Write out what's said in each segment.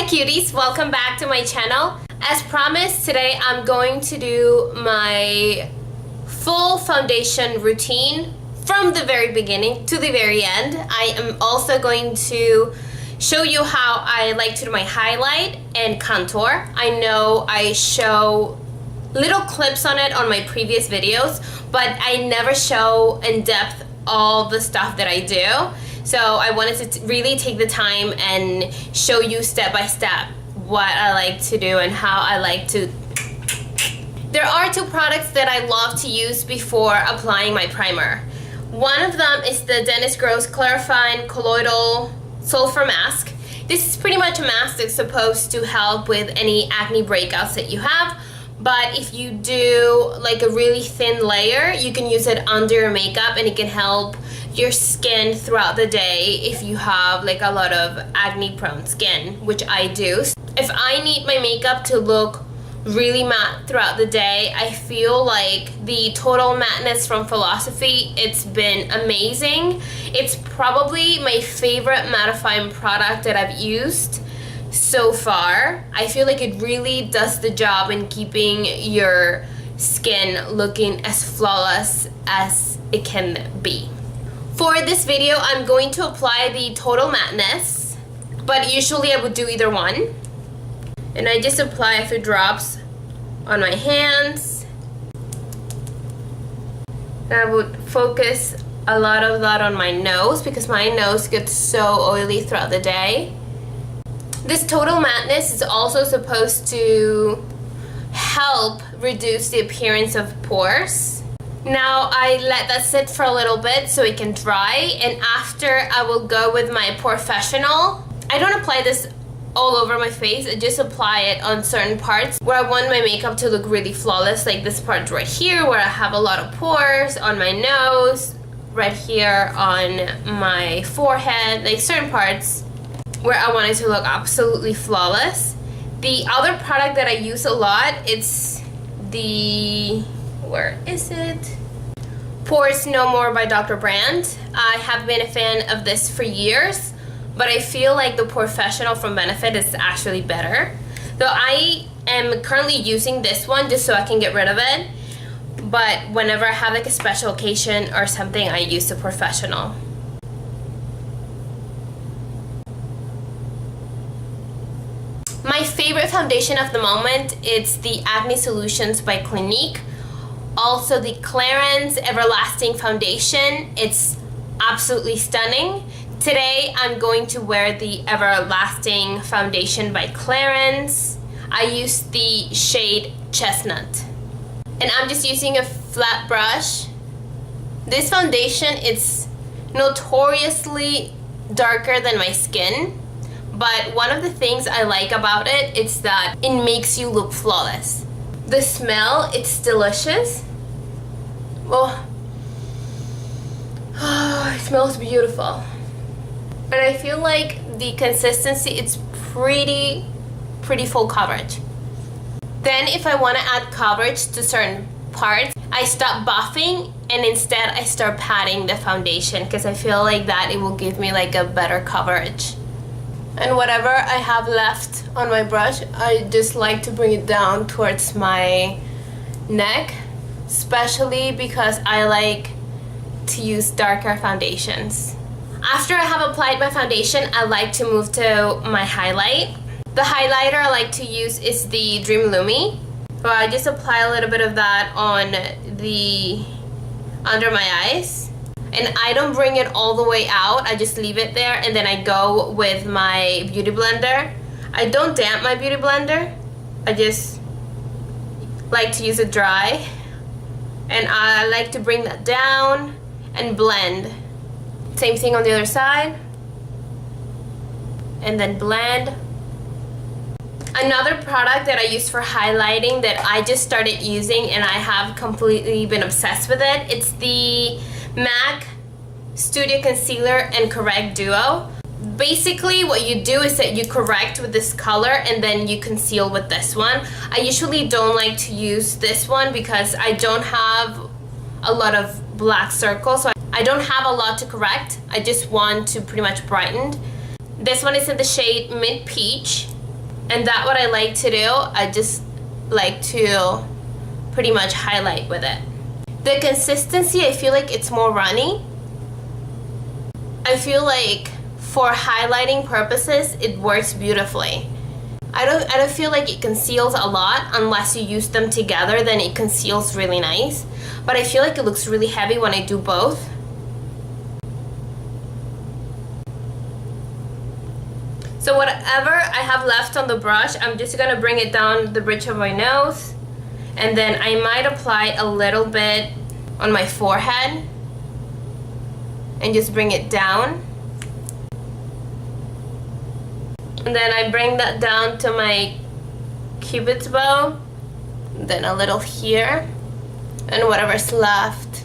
Hi cuties, welcome back to my channel. As promised, today I'm going to do my full foundation routine from the very beginning to the very end. I am also going to show you how I like to do my highlight and contour. I know I show little clips on it on my previous videos, but I never show in depth all the stuff that I do. So I wanted to really take the time and show you step by step what I like to do and how I like to. There are two products that I love to use before applying my primer. One of them is the Dennis Gross Clarifying Colloidal Sulfur Mask. This is pretty much a mask that's supposed to help with any acne breakouts that you have. But if you do like a really thin layer, you can use it under your makeup and it can help your skin throughout the day if you have like a lot of acne prone skin, which I do. If I need my makeup to look really matte throughout the day, I feel like the Total MATTEness from Philosophy, it's been amazing. It's probably my favorite mattifying product that I've used so far. I feel like it really does the job in keeping your skin looking as flawless as it can be. For this video, I'm going to apply the Total MATTEness, but usually I would do either one. And I just apply a few drops on my hands. And I would focus a lot of that on my nose because my nose gets so oily throughout the day. This Total MATTEness is also supposed to help reduce the appearance of pores. Now I let that sit for a little bit so it can dry, and after I will go with my Fessional. I don't apply this all over my face, I just apply it on certain parts where I want my makeup to look really flawless, like this part right here where I have a lot of pores, on my nose, right here on my forehead, like certain parts where I want it to look absolutely flawless. The other product that I use a lot, it's the, where is it? Pore No More by Dr. Brandt. I have been a fan of this for years, but I feel like the Fessional from Benefit is actually better. Though I am currently using this one just so I can get rid of it, but whenever I have like a special occasion or something, I use the Fessional. My favorite foundation of the moment, it's the Acne Solutions by Clinique. Also the Clarins Everlasting Foundation. It's absolutely stunning. Today I'm going to wear the Everlasting Foundation by Clarins. I use the shade Chestnut. And I'm just using a flat brush. This foundation is notoriously darker than my skin. But one of the things I like about it is that it makes you look flawless. The smell, it's delicious. Oh, it smells beautiful. And I feel like the consistency, it's pretty full coverage. Then if I want to add coverage to certain parts, I stop buffing and instead I start patting the foundation because I feel like that it will give me like a better coverage. And whatever I have left on my brush, I just like to bring it down towards my neck, especially because I like to use darker foundations. After I have applied my foundation, I like to move to my highlight. The highlighter I like to use is the Dream Lumi. So I just apply a little bit of that on the under my eyes. And I don't bring it all the way out, I just leave it there and then I go with my beauty blender. I don't damp my beauty blender, I just like to use it dry. And I like to bring that down and blend. Same thing on the other side. And then blend. Another product that I use for highlighting that I just started using and I have completely been obsessed with it, it's the MAC Studio Concealer and Correct Duo. Basically what you do is that you correct with this color and then you conceal with this one. I usually don't like to use this one because I don't have a lot of black circles, so I don't have a lot to correct. I just want to pretty much brighten. This one is in the shade Mint Peach. And that's what I like to do. I just like to pretty much highlight with it. The consistency, I feel like it's more runny. I feel like for highlighting purposes, it works beautifully. I don't feel like it conceals a lot unless you use them together, then it conceals really nice. But I feel like it looks really heavy when I do both. So whatever I have left on the brush, I'm just gonna bring it down the bridge of my nose, and then I might apply a little bit on my forehead and just bring it down. And then I bring that down to my cupid's bow, then a little here, and whatever's left.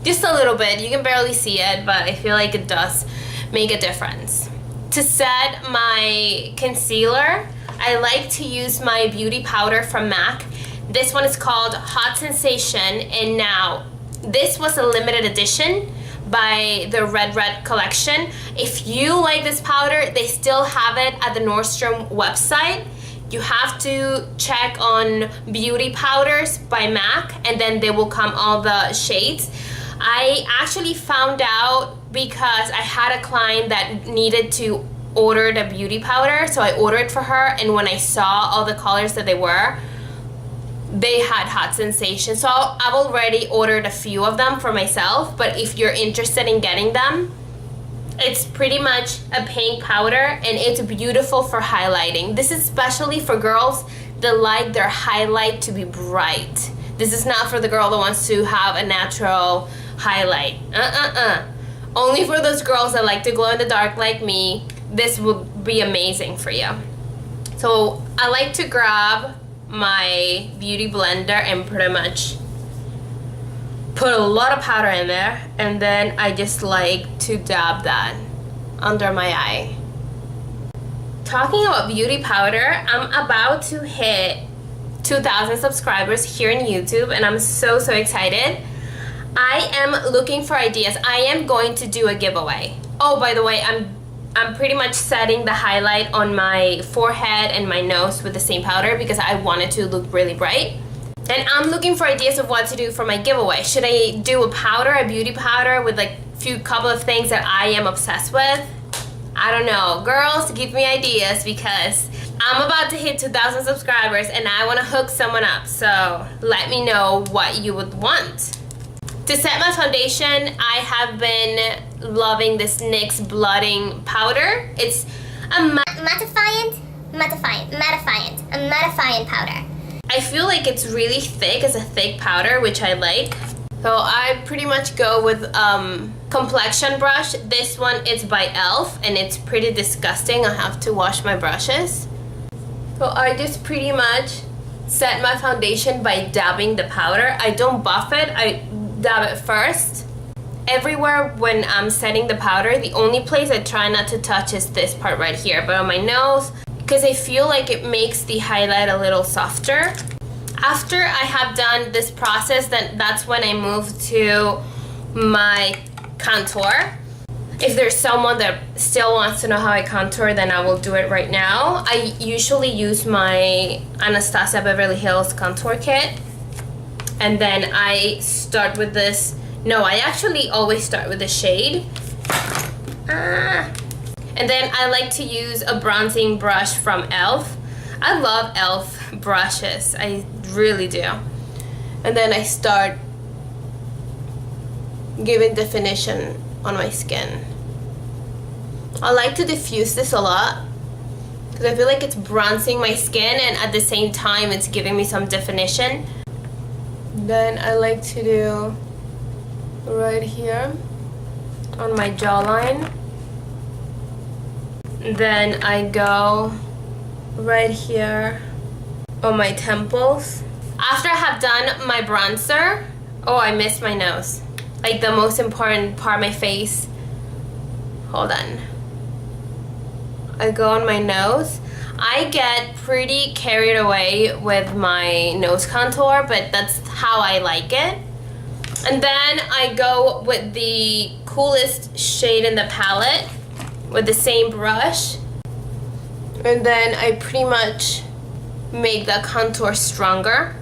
Just a little bit, you can barely see it, but I feel like it does make a difference. To set my concealer, I like to use my beauty powder from MAC. This one is called Hot Sensation, and now this was a limited edition by the Red collection. If you like this powder, they still have it at the Nordstrom website. You have to check on beauty powders by MAC, and then they will come all the shades. I actually found out because I had a client that needed to order the beauty powder, so I ordered for her, and when I saw all the colors that they had Hot Sensation. So I've already ordered a few of them for myself, but if you're interested in getting them, it's pretty much a pink powder, and it's beautiful for highlighting. This is especially for girls that like their highlight to be bright. This is not for the girl that wants to have a natural highlight. Only for those girls that like to glow in the dark like me, this will be amazing for you. So I like to grab my beauty blender and pretty much put a lot of powder in there, and then I just like to dab that under my eye. Talking about beauty powder, I'm about to hit 2,000 subscribers here on YouTube, and I'm so excited. I am looking for ideas. I am going to do a giveaway. Oh, by the way, I'm pretty much setting the highlight on my forehead and my nose with the same powder because I want it to look really bright. And I'm looking for ideas of what to do for my giveaway. Should I do a powder, a beauty powder with like a couple of things that I am obsessed with? I don't know. Girls, give me ideas because I'm about to hit 2,000 subscribers and I want to hook someone up. So let me know what you would want. To set my foundation, I have been loving this NYX Blotting powder. It's a Mattifiant powder. I feel like it's really thick. It's a thick powder, which I like. So I pretty much go with complexion brush. This one is by e.l.f. and it's pretty disgusting. I have to wash my brushes. So I just pretty much set my foundation by dabbing the powder. I don't buff it. I dab it first. Everywhere when I'm setting the powder, the only place I try not to touch is this part right here, but on my nose, because I feel like it makes the highlight a little softer. After I have done this process, then that's when I move to my contour. If there's someone that still wants to know how I contour, then I will do it right now. I usually use my Anastasia Beverly Hills Contour Kit. And then I start with this. No, I actually always start with the shade. And then I like to use a bronzing brush from e.l.f. I love e.l.f. brushes. I really do. And then I start giving definition on my skin. I like to diffuse this a lot because I feel like it's bronzing my skin and at the same time it's giving me some definition. Then I like to do right here on my jawline. Then I go right here on my temples. After I have done my bronzer, oh, I missed my nose. Like the most important part of my face. Hold on. I go on my nose. I get pretty carried away with my nose contour, but that's how I like it. And then I go with the coolest shade in the palette with the same brush. And then I pretty much make the contour stronger.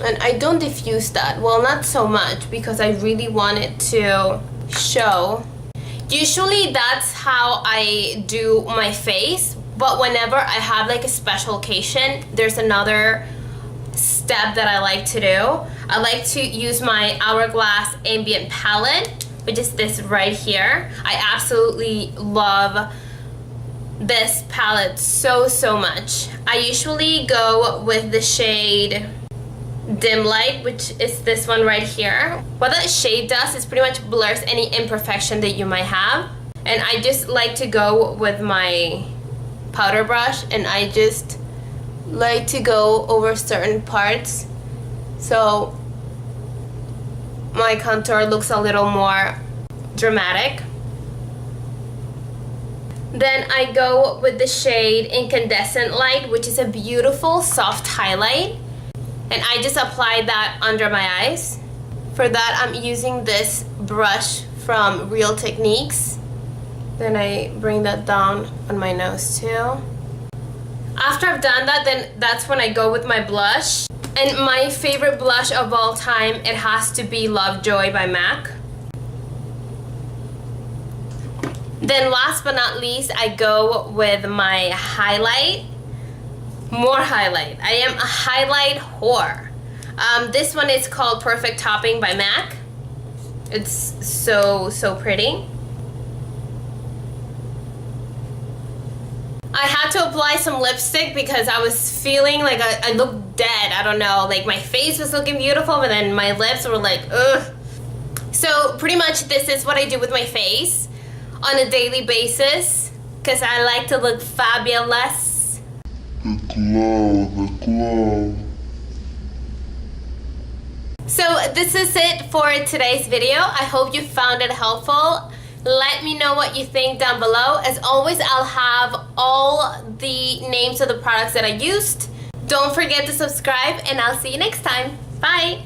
And I don't diffuse that. Well, not so much because I really want it to show. Usually that's how I do my face, but whenever I have like a special occasion, there's another step that I like to do. I like to use my Hourglass Ambient palette, which is this right here. I absolutely love this palette so much. I usually go with the shade Dim Light, which is this one right here. What that shade does is pretty much blurs any imperfection that you might have. And I just like to go with my powder brush, and I just like to go over certain parts so my contour looks a little more dramatic. Then I go with the shade Incandescent Light, which is a beautiful soft highlight. And I just apply that under my eyes. For that, I'm using this brush from Real Techniques. Then I bring that down on my nose too. After I've done that, then that's when I go with my blush. And my favorite blush of all time, it has to be Lovejoy by MAC. Then last but not least, I go with my highlight. More highlight. I am a highlight whore. This one is called Perfect Topping by MAC. It's so pretty. I had to apply some lipstick because I was feeling like I looked dead. I don't know, like my face was looking beautiful, but then my lips were like, ugh. So pretty much this is what I do with my face on a daily basis because I like to look fabulous. The glow. So this is it for today's video. I hope you found it helpful. Let me know what you think down below. As always, I'll have all the names of the products that I used. Don't forget to subscribe, and I'll see you next time. Bye!